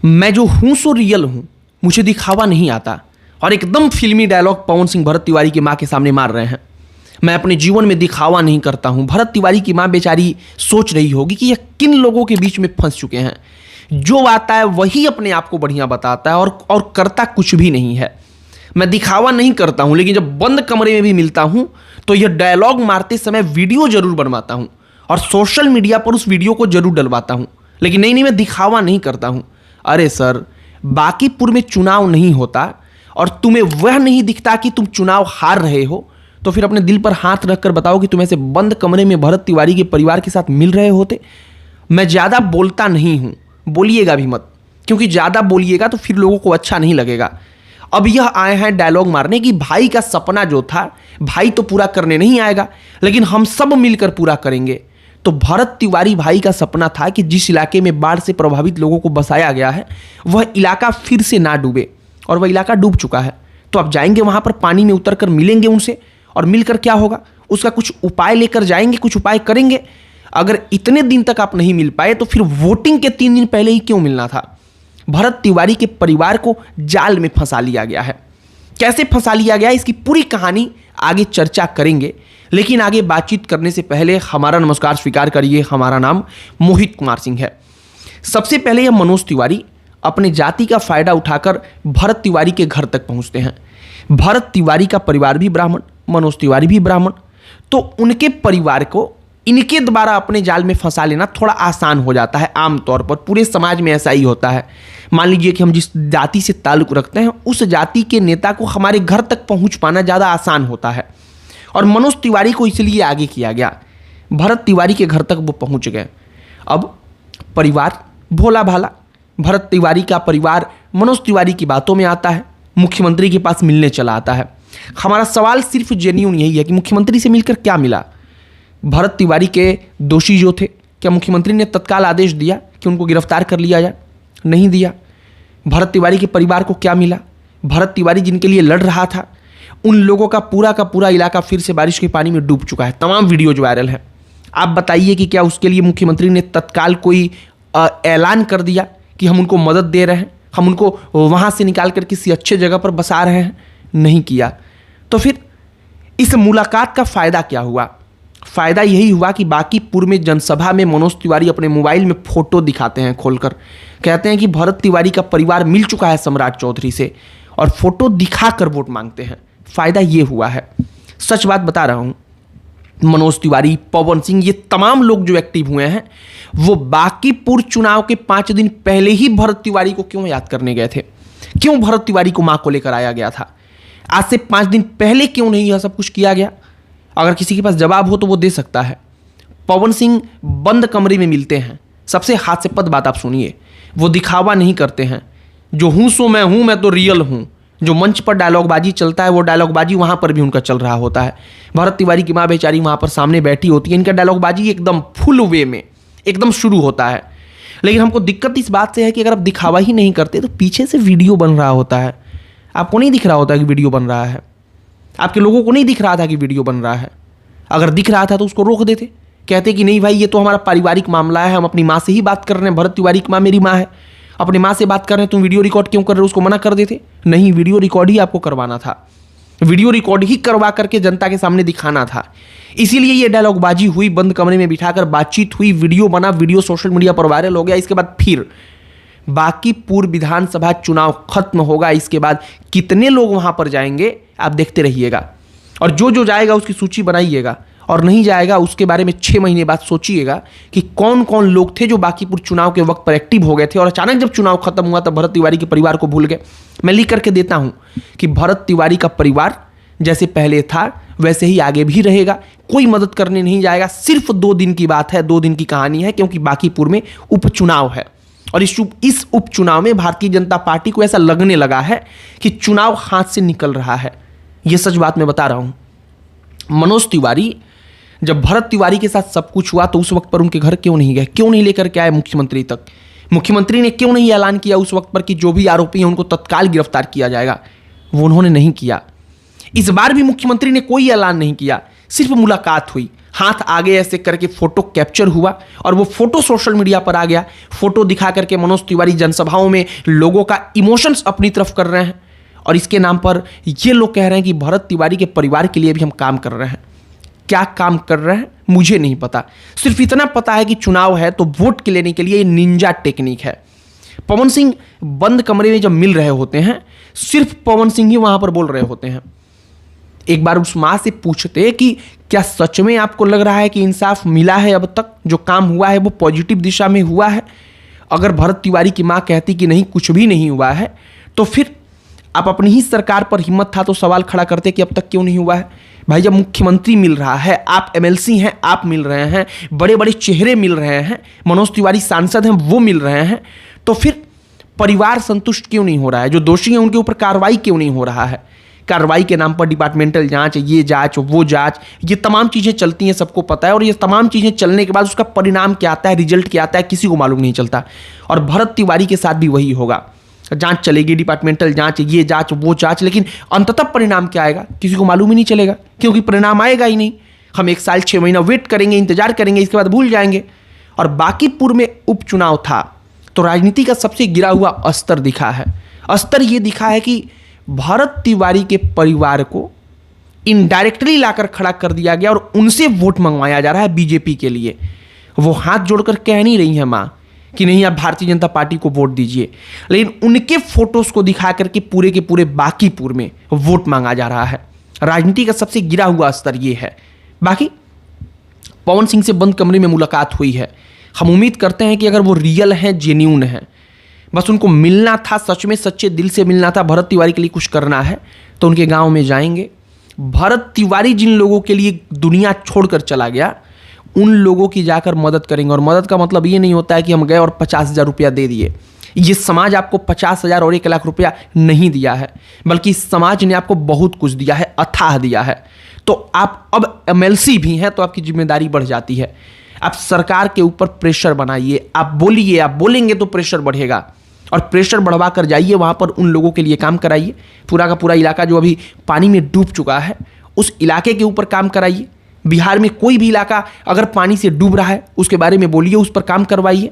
मैं जो हूं सो रियल हूं, मुझे दिखावा नहीं आता। और एकदम फिल्मी डायलॉग पवन सिंह भरत तिवारी की मां के सामने मार रहे हैं। मैं अपने जीवन में दिखावा नहीं करता हूं। भरत तिवारी की मां बेचारी सोच रही होगी कि ये किन लोगों के बीच में फंस चुके हैं। जो आता है वही अपने आप को बढ़िया बताता है और करता कुछ भी नहीं है। मैं दिखावा नहीं करता हूं, लेकिन जब बंद कमरे में भी मिलता हूं तो यह डायलॉग मारते समय वीडियो जरूर बनवाता हूं और सोशल मीडिया पर उस वीडियो को जरूर डलवाता हूं। लेकिन नहीं, मैं दिखावा नहीं करता हूं। अरे सर, बांकीपुर में चुनाव नहीं होता और तुम्हें वह नहीं दिखता कि तुम चुनाव हार रहे हो, तो फिर अपने दिल पर हाथ रखकर बताओ कि तुम ऐसे बंद कमरे में भरत तिवारी के परिवार के साथ मिल रहे होते। मैं ज़्यादा बोलता नहीं हूं, बोलिएगा भी मत, क्योंकि ज़्यादा बोलिएगा तो फिर लोगों को अच्छा नहीं लगेगा। अब यह आए हैं डायलॉग मारने कि भाई का सपना जो था, भाई तो पूरा करने नहीं आएगा, लेकिन हम सब मिलकर पूरा करेंगे। तो भरत तिवारी भाई का सपना था कि जिस इलाके में बाढ़ से प्रभावित लोगों को बसाया गया है वह इलाका फिर से ना डूबे, और वह इलाका डूब चुका है। तो अब जाएंगे वहां पर, पानी में उतरकर मिलेंगे उनसे, और मिलकर क्या होगा, उसका कुछ उपाय लेकर जाएंगे, कुछ उपाय करेंगे। अगर इतने दिन तक आप नहीं मिल पाए तो फिर वोटिंग के 3 दिन पहले ही क्यों मिलना था। भरत तिवारी के परिवार को जाल में फंसा लिया गया है। कैसे फंसा लिया गया, इसकी पूरी कहानी आगे चर्चा करेंगे। लेकिन आगे बातचीत करने से पहले हमारा नमस्कार स्वीकार करिए। हमारा नाम मोहित कुमार सिंह है। सबसे पहले यह मनोज तिवारी अपने जाति का फायदा उठाकर भरत तिवारी के घर तक पहुंचते हैं। भरत तिवारी का परिवार भी ब्राह्मण, मनोज तिवारी भी ब्राह्मण, तो उनके परिवार को इनके द्वारा अपने जाल में फंसा लेना थोड़ा आसान हो जाता है। आमतौर पर पूरे समाज में ऐसा ही होता है। मान लीजिए कि हम जिस जाति से ताल्लुक़ रखते हैं उस जाति के नेता को हमारे घर तक पहुंच पाना ज़्यादा आसान होता है, और मनोज तिवारी को इसलिए आगे किया गया। भरत तिवारी के घर तक वो पहुंच गए। अब परिवार भोला भाला, भरत तिवारी का परिवार मनोज तिवारी की बातों में आता है, मुख्यमंत्री के पास मिलने चला आता है। हमारा सवाल सिर्फ जेन्युइन यही है कि मुख्यमंत्री से मिलकर क्या मिला। भरत तिवारी के दोषी जो थे, क्या मुख्यमंत्री ने तत्काल आदेश दिया कि उनको गिरफ्तार कर लिया जाए? नहीं दिया। भरत तिवारी के परिवार को क्या मिला? भरत तिवारी जिनके लिए लड़ रहा था उन लोगों का पूरा इलाका फिर से बारिश के पानी में डूब चुका है। तमाम वीडियो जो वायरल है। आप बताइए कि क्या उसके लिए मुख्यमंत्री ने तत्काल कोई ऐलान कर दिया कि हम उनको मदद दे रहे हैं, हम उनको वहाँ से निकाल कर किसी अच्छे जगह पर बसा रहे हैं? नहीं किया। तो फिर इस मुलाकात का फ़ायदा क्या हुआ? फ़ायदा यही हुआ कि बांकीपुर में जनसभा में मनोज तिवारी अपने मोबाइल में फ़ोटो दिखाते हैं खोलकर, कहते हैं कि भरत तिवारी का परिवार मिल चुका है सम्राट चौधरी से, और फोटो दिखाकर वोट मांगते हैं। फ़ायदा ये हुआ है। सच बात बता रहा हूँ। मनोज तिवारी, पवन सिंह, ये तमाम लोग जो एक्टिव हुए हैं वो बांकीपुर चुनाव के 5 दिन पहले ही भरत तिवारी को क्यों याद करने गए थे? क्यों भरत तिवारी को मां को लेकर आया गया था? आज से 5 दिन पहले क्यों नहीं यह सब कुछ किया गया? अगर किसी के पास जवाब हो तो वो दे सकता है। पवन सिंह बंद कमरे में मिलते हैं। सबसे हास्यास्पद बात आप सुनिए, वो दिखावा नहीं करते हैं। जो हूं सो मैं हूं, मैं तो रियल हूं। जो मंच पर डायलॉगबाजी चलता है वो डायलॉगबाजी वहां पर भी उनका चल रहा होता है। भरत तिवारी की मां बेचारी वहां पर सामने बैठी होती है, इनका डायलॉगबाजी एकदम फुल वे में एकदम शुरू होता है। लेकिन हमको दिक्कत इस बात से है कि अगर आप दिखावा ही नहीं करते तो पीछे से वीडियो बन रहा होता है। आपको नहीं दिख रहा होता कि वीडियो बन रहा है, आपके लोगों को नहीं दिख रहा था कि वीडियो बन रहा है। अगर दिख रहा था तो उसको रोक देते, कहते कि नहीं भाई ये तो हमारा पारिवारिक मामला है, हम अपनी माँ से ही बात कर रहे हैं, भरत तिवारी की माँ मेरी माँ है, अपनी माँ से बात कर रहे हैं, तुम वीडियो रिकॉर्ड क्यों कर रहे हो? उसको मना कर देते। नहीं, वीडियो रिकॉर्ड ही आपको करवाना था, वीडियो रिकॉर्ड ही करवा करके जनता के सामने दिखाना था। इसीलिए ये डायलॉगबाजी हुई, बंद कमरे में बिठाकर बातचीत हुई, वीडियो बना, वीडियो सोशल मीडिया पर वायरल हो गया। इसके बाद फिर बांकीपुर विधानसभा चुनाव खत्म होगा, इसके बाद कितने लोग वहां पर जाएंगे आप देखते रहिएगा, और जो जाएगा उसकी सूची बनाइएगा, और नहीं जाएगा उसके बारे में 6 महीने बाद सोचिएगा कि कौन कौन लोग थे जो बांकीपुर चुनाव के वक्त पर एक्टिव हो गए थे और अचानक जब चुनाव खत्म हुआ तब भरत तिवारी के परिवार को भूल गए। मैं लिख करके देता हूं कि भरत तिवारी का परिवार जैसे पहले था वैसे ही आगे भी रहेगा, कोई मदद करने नहीं जाएगा। सिर्फ 2 दिन की बात है, 2 दिन की कहानी है, क्योंकि बांकीपुर में उपचुनाव है, और इस उपचुनाव में भारतीय जनता पार्टी को ऐसा लगने लगा है कि चुनाव हाथ से निकल रहा है। यह सच बात मैं बता रहा हूं। मनोज तिवारी, जब भरत तिवारी के साथ सब कुछ हुआ तो उस वक्त पर उनके घर क्यों नहीं गए? क्यों नहीं लेकर के आए मुख्यमंत्री तक? मुख्यमंत्री ने क्यों नहीं ऐलान किया उस वक्त पर कि जो भी आरोपी हैं उनको तत्काल गिरफ्तार किया जाएगा? वो उन्होंने नहीं किया। इस बार भी मुख्यमंत्री ने कोई ऐलान नहीं किया, सिर्फ मुलाकात हुई। हाथ आगे ऐसे करके फोटो कैप्चर हुआ और वो फोटो सोशल मीडिया पर आ गया। फोटो दिखा करके मनोज तिवारी जनसभाओं में लोगों का इमोशंस अपनी तरफ कर रहे हैं और इसके नाम पर ये लोग कह रहे हैं कि भरत तिवारी के परिवार के लिए भी हम काम कर रहे हैं। क्या काम कर रहे हैं मुझे नहीं पता, सिर्फ इतना पता है कि चुनाव है तो वोट के लेने के लिए ये निंजा टेक्निक है। पवन सिंह बंद कमरे में जब मिल रहे होते हैं, सिर्फ पवन सिंह ही वहां पर बोल रहे होते हैं। एक बार उस माँ से पूछते कि क्या सच में आपको लग रहा है कि इंसाफ मिला है, अब तक जो काम हुआ है वो पॉजिटिव दिशा में हुआ है? अगर भरत तिवारी की माँ कहती कि नहीं कुछ भी नहीं हुआ है, तो फिर आप अपनी ही सरकार पर हिम्मत था तो सवाल खड़ा करते कि अब तक क्यों नहीं हुआ है। भाई जब मुख्यमंत्री मिल रहा है, आप एमएलसी हैं, आप मिल रहे हैं, बड़े बड़े चेहरे मिल रहे हैं, मनोज तिवारी सांसद हैं वो मिल रहे हैं, तो फिर परिवार संतुष्ट क्यों नहीं हो रहा है? जो दोषी हैं उनके ऊपर कार्रवाई क्यों नहीं हो रहा है? कार्रवाई के नाम पर डिपार्टमेंटल जांच, ये जांच वो जांच, ये तमाम चीज़ें चलती हैं, सबको पता है। और ये तमाम चीज़ें चलने के बाद उसका परिणाम क्या आता है, रिजल्ट क्या आता है, किसी को मालूम नहीं चलता। और भरत तिवारी के साथ भी वही होगा। जांच चलेगी, डिपार्टमेंटल जांच, ये जांच वो जांच, लेकिन अंततः परिणाम क्या आएगा किसी को मालूम ही नहीं चलेगा, क्योंकि परिणाम आएगा ही नहीं। हम 1 साल 6 महीना वेट करेंगे, इंतजार करेंगे, इसके बाद भूल जाएंगे। और बांकीपुर में उपचुनाव था तो राजनीति का सबसे गिरा हुआ स्तर दिखा है। स्तर ये दिखा है कि भरत तिवारी के परिवार को इनडायरेक्टली लाकर खड़ा कर दिया गया और उनसे वोट मंगवाया जा रहा है बीजेपी के लिए। वो हाथ जोड़कर कह नहीं रही है माँ कि नहीं आप भारतीय जनता पार्टी को वोट दीजिए, लेकिन उनके फोटोज को दिखा करके पूरे के पूरे बांकीपुर में वोट मांगा जा रहा है। राजनीति का सबसे गिरा हुआ स्तर ये है। बाकी पवन सिंह से बंद कमरे में मुलाकात हुई है। हम उम्मीद करते हैं कि अगर वो रियल हैं, जेन्यून हैं, बस उनको मिलना था, सच में सच्चे दिल से मिलना था, भरत तिवारी के लिए कुछ करना है तो उनके गांव में जाएंगे। भरत तिवारी जिन लोगों के लिए दुनिया छोड़कर चला गया, उन लोगों की जाकर मदद करेंगे। और मदद का मतलब ये नहीं होता है कि हम गए और 50,000 रुपया दे दिए। ये समाज आपको 50,000 और 1 लाख रुपया नहीं दिया है, बल्कि इस समाज ने आपको बहुत कुछ दिया है, अथाह दिया है। तो आप अब एमएलसी भी हैं तो आपकी जिम्मेदारी बढ़ जाती है। आप सरकार के ऊपर प्रेशर बनाइए, आप बोलिए, आप बोलेंगे तो प्रेशर बढ़ेगा और प्रेशर बढ़वा कर जाइए, वहाँ पर उन लोगों के लिए काम कराइए। पूरा का पूरा इलाका जो अभी पानी में डूब चुका है, उस इलाके के ऊपर काम कराइए। बिहार में कोई भी इलाका अगर पानी से डूब रहा है उसके बारे में बोलिए, उस पर काम करवाइए,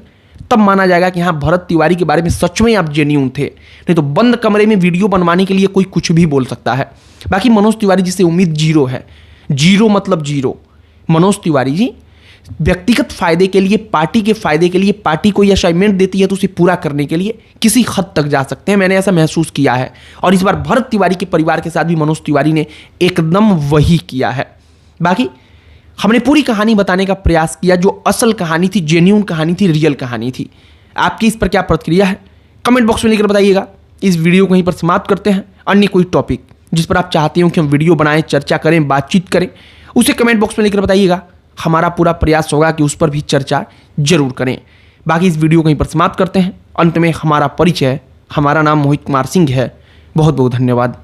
तब माना जाएगा कि हाँ भरत तिवारी के बारे में सच में आप जेन्यून थे। नहीं तो बंद कमरे में वीडियो बनवाने के लिए कोई कुछ भी बोल सकता है। बाकी मनोज तिवारी जी से उम्मीद जीरो है। जीरो मतलब जीरो। मनोज तिवारी जी व्यक्तिगत फायदे के लिए, पार्टी के फायदे के लिए, पार्टी कोई असाइनमेंट देती है तो उसे पूरा करने के लिए किसी हद तक जा सकते हैं। मैंने ऐसा महसूस किया है और इस बार भरत तिवारी के परिवार के साथ भी मनोज तिवारी ने एकदम वही किया है। बाकी हमने पूरी कहानी बताने का प्रयास किया, जो असल कहानी थी, जेन्यून कहानी थी, रियल कहानी थी। आपकी इस पर क्या प्रतिक्रिया है कमेंट बॉक्स में लिखकर बताइएगा। इस वीडियो को यहीं पर समाप्त करते हैं। अन्य कोई टॉपिक जिस पर आप चाहते हो कि हम वीडियो बनाएं, चर्चा करें, बातचीत करें, उसे कमेंट बॉक्स में लिखकर बताइएगा। हमारा पूरा प्रयास होगा कि उस पर भी चर्चा जरूर करें। बाकी इस वीडियो को यहीं पर समाप्त करते हैं। अंत में हमारा परिचय, हमारा नाम मोहित कुमार सिंह है। बहुत बहुत धन्यवाद।